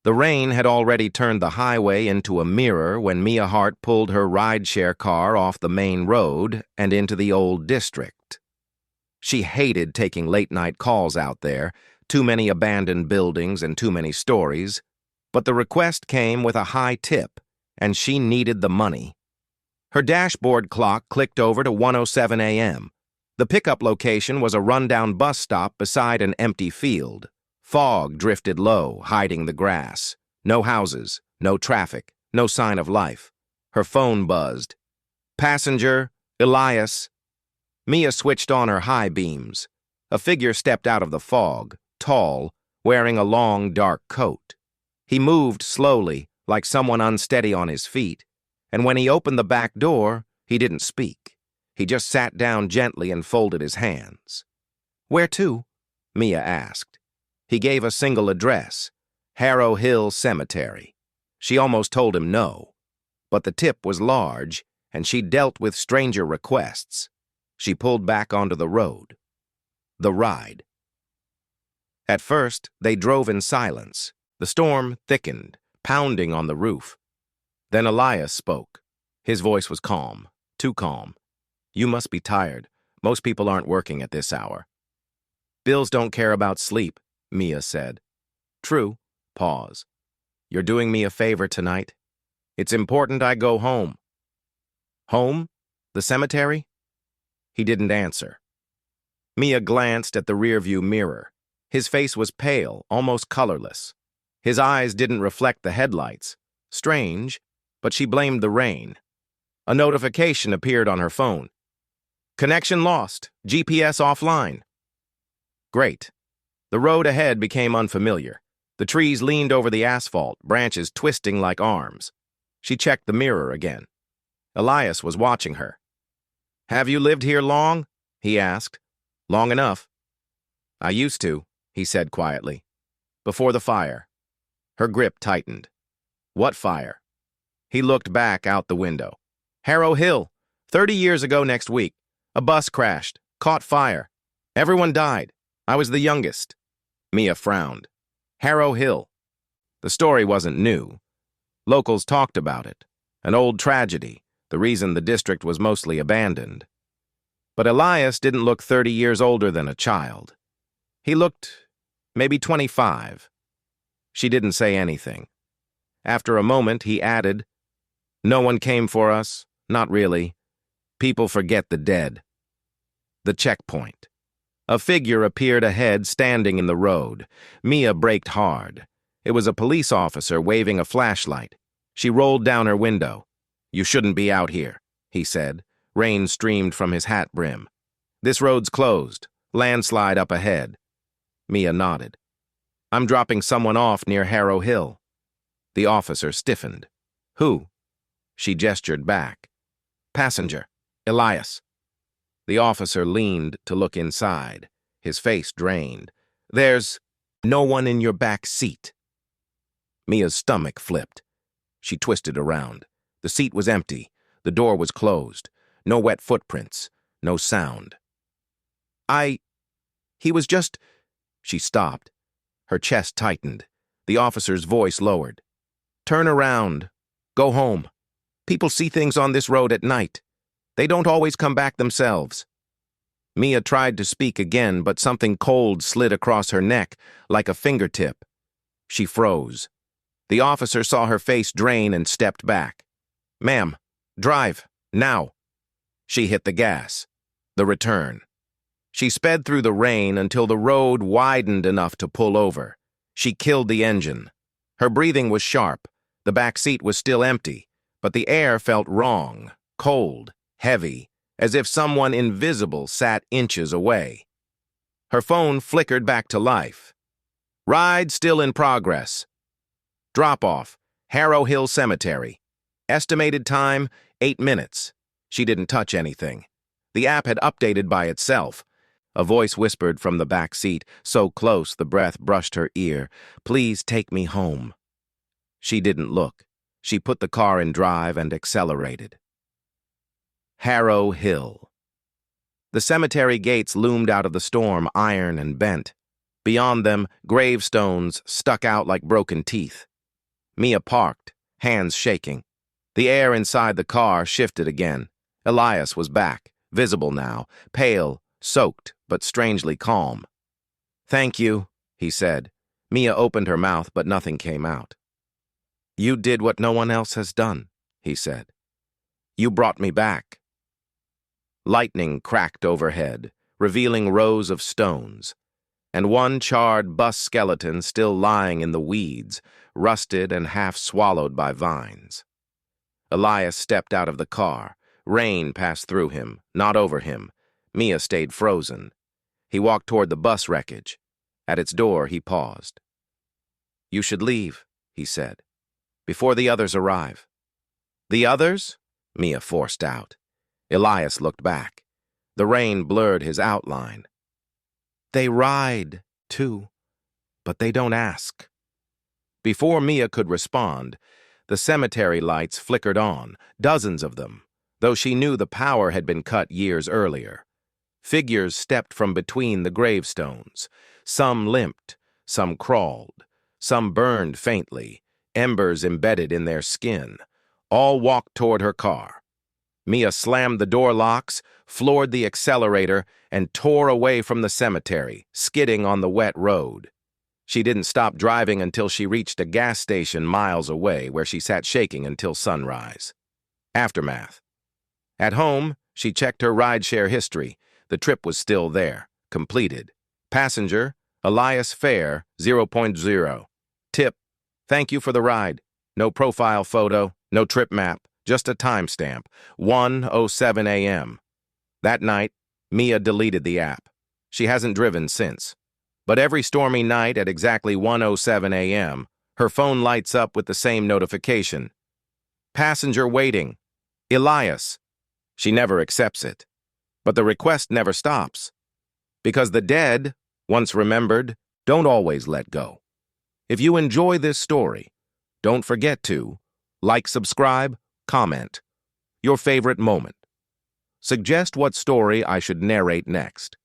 The rain had already turned the highway into a mirror when Mia Hart pulled her rideshare car off the main road and into the old district. She hated taking late-night calls out there, too many abandoned buildings and too many stories, but the request came with a high tip, and she needed the money. Her dashboard clock clicked over to 1:07 a.m. The pickup location was a rundown bus stop beside an empty field. Fog drifted low, hiding the grass. No houses, no traffic, no sign of life. Her phone buzzed. Passenger, Elias. Mia switched on her high beams. A figure stepped out of the fog, tall, wearing a long, dark coat. He moved slowly, like someone unsteady on his feet, and when he opened the back door, he didn't speak. He just sat down gently and folded his hands. "Where to?" Mia asked. He gave a single address, Harrow Hill Cemetery. She almost told him no, but the tip was large, and she dealt with stranger requests. She pulled back onto the road. The ride. At first, they drove in silence. The storm thickened, pounding on the roof. Then Elias spoke. His voice was calm, too calm. "You must be tired. Most people aren't working at this hour." "Bills don't care about sleep," Mia said. "True." Pause. "You're doing me a favor tonight. It's important I go home." "Home? The cemetery?" He didn't answer. Mia glanced at the rearview mirror. His face was pale, almost colorless. His eyes didn't reflect the headlights. Strange, but she blamed the rain. A notification appeared on her phone. "Connection lost. GPS offline." Great. The road ahead became unfamiliar. The trees leaned over the asphalt, branches twisting like arms. She checked the mirror again. Elias was watching her. "Have you lived here long?" he asked. "Long enough." "I used to," he said quietly. "Before the fire." Her grip tightened. "What fire?" He looked back out the window. "Harrow Hill. 30 years ago next week. A bus crashed, caught fire. Everyone died. I was the youngest." Mia frowned. Harrow Hill. The story wasn't new. Locals talked about it. An old tragedy, the reason the district was mostly abandoned. But Elias didn't look 30 years older than a child. He looked maybe 25. She didn't say anything. After a moment, he added, "No one came for us, not really. People forget the dead." The checkpoint. A figure appeared ahead, standing in the road. Mia braked hard. It was a police officer waving a flashlight. She rolled down her window. "You shouldn't be out here," he said. Rain streamed from his hat brim. "This road's closed. Landslide up ahead." Mia nodded. "I'm dropping someone off near Harrow Hill." The officer stiffened. "Who?" She gestured back. "Passenger. Elias." The officer leaned to look inside, his face drained. "There's no one in your back seat." Mia's stomach flipped. She twisted around. The seat was empty. The door was closed. No wet footprints. No sound. He was just..." She stopped. Her chest tightened. The officer's voice lowered. "Turn around. Go home. People see things on this road at night. They don't always come back themselves." Mia tried to speak again, but something cold slid across her neck, like a fingertip. She froze. The officer saw her face drain and stepped back. "Ma'am, drive, now." She hit the gas. The return. She sped through the rain until the road widened enough to pull over. She killed the engine. Her breathing was sharp. The back seat was still empty, but the air felt wrong, cold, heavy, as if someone invisible sat inches away. Her phone flickered back to life. "Ride still in progress. Drop-off, Harrow Hill Cemetery. Estimated time, 8 minutes. She didn't touch anything. The app had updated by itself. A voice whispered from the back seat, so close the breath brushed her ear. "Please take me home." She didn't look. She put the car in drive and accelerated. Harrow Hill. The cemetery gates loomed out of the storm, iron and bent. Beyond them, gravestones stuck out like broken teeth. Mia parked, hands shaking. The air inside the car shifted again. Elias was back, visible now, pale, soaked, but strangely calm. "Thank you," he said. Mia opened her mouth, but nothing came out. "You did what no one else has done," he said. "You brought me back." Lightning cracked overhead, revealing rows of stones, and one charred bus skeleton still lying in the weeds, rusted and half swallowed by vines. Elias stepped out of the car. Rain passed through him, not over him. Mia stayed frozen. He walked toward the bus wreckage. At its door, he paused. "You should leave," he said, "before the others arrive." "The others?" Mia forced out. Elias looked back. The rain blurred his outline. "They ride, too, but they don't ask." Before Mia could respond, the cemetery lights flickered on, dozens of them, though she knew the power had been cut years earlier. Figures stepped from between the gravestones. Some limped, some crawled, some burned faintly, embers embedded in their skin. All walked toward her car. Mia slammed the door locks, floored the accelerator, and tore away from the cemetery, skidding on the wet road. She didn't stop driving until she reached a gas station miles away, where she sat shaking until sunrise. Aftermath. At home, she checked her rideshare history. The trip was still there, completed. Passenger, Elias Fair, 0.0. Tip, thank you for the ride. No profile photo, no trip map, just a timestamp, 1:07 a.m. That night, Mia deleted the app. She hasn't driven since. But every stormy night at exactly 1:07 a.m., her phone lights up with the same notification. Passenger waiting. Elias. She never accepts it. But the request never stops. Because the dead, once remembered, don't always let go. If you enjoy this story, don't forget to like, subscribe, comment. Your favorite moment. Suggest what story I should narrate next.